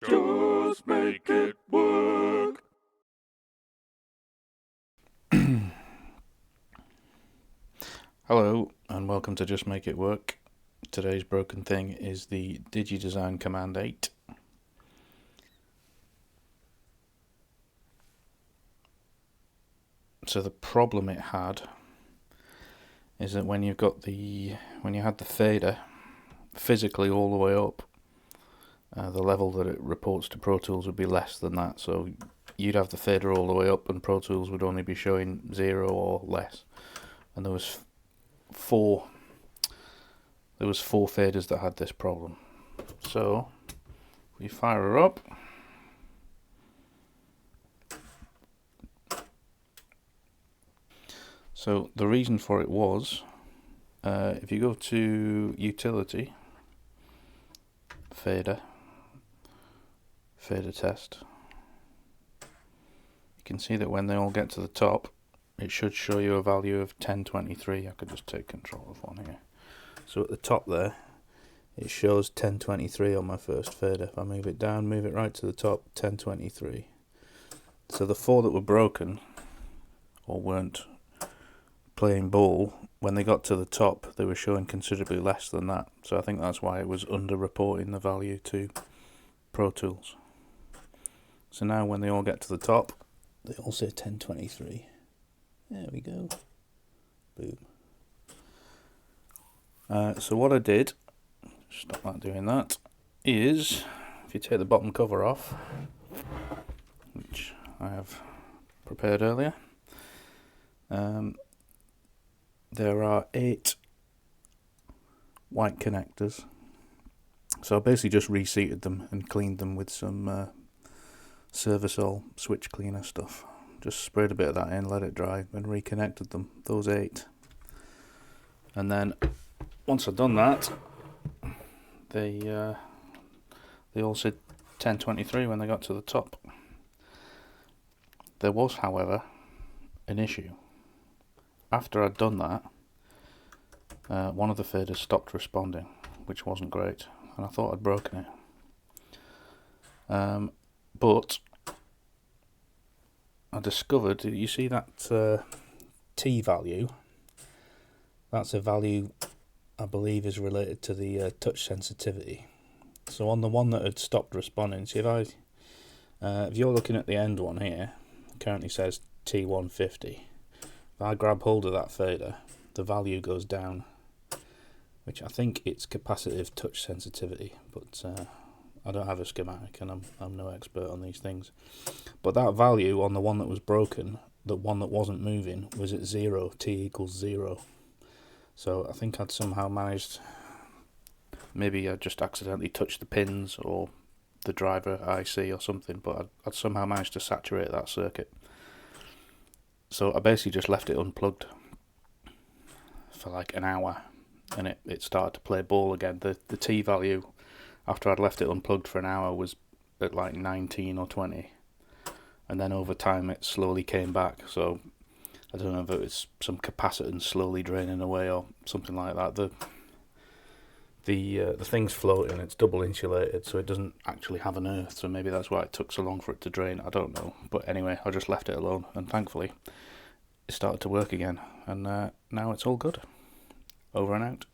Just make it work. Hello and welcome to Just Make It Work. Today's broken thing is the Digidesign Command 8. So the problem it had is that when you had the fader physically all the way up, the level that it reports to Pro Tools would be less than that. So you'd have the fader all the way up and Pro Tools would only be showing 0 or less. And there was four faders that had this problem. So we fire her up. So the reason for it was, if you go to Utility, fader test, you can see that when they all get to the top, it should show you a value of 1023. I could just take control of one here. So at the top there, it shows 1023 on my first fader. If I move it down, move it right to the top, 1023. So the four that were broken, or weren't playing ball, when they got to the top, they were showing considerably less than that. So I think that's why it was under-reporting the value to Pro Tools. So now when they all get to the top, they all say 1023. There we go. Boom. So what I did, stop that doing that, is if you take the bottom cover off, which I have prepared earlier, there are 8 white connectors. So I basically just reseated them and cleaned them with some Servicol switch cleaner stuff. Just sprayed a bit of that in, let it dry, and reconnected them, those 8. And then once I'd done that, they all said 1023 when they got to the top. There was, however, an issue. After I'd done that, one of the faders stopped responding, which wasn't great, and I thought I'd broken it. But I discovered, you see that T value? That's a value I believe is related to the touch sensitivity. So on the one that had stopped responding, see if you're looking at the end one here, it currently says T150. If I grab hold of that fader, the value goes down, which I think it's capacitive touch sensitivity, but I don't have a schematic and I'm no expert on these things. But that value on the one that was broken, the one that wasn't moving, was at 0, T equals 0. So I think I'd somehow managed, maybe I just accidentally touched the pins or the driver IC or something, but I'd somehow managed to saturate that circuit. So I basically just left it unplugged for like an hour, and it started to play ball again. The T value, after I'd left it unplugged for an hour, was at like 19 or 20, and then over time it slowly came back. So I don't know if it was some capacitance slowly draining away or something like that. The thing's floating, it's double insulated, so it doesn't actually have an earth, so maybe that's why it took so long for it to drain, I don't know. But anyway, I just left it alone, and thankfully it started to work again, and now it's all good. Over and out.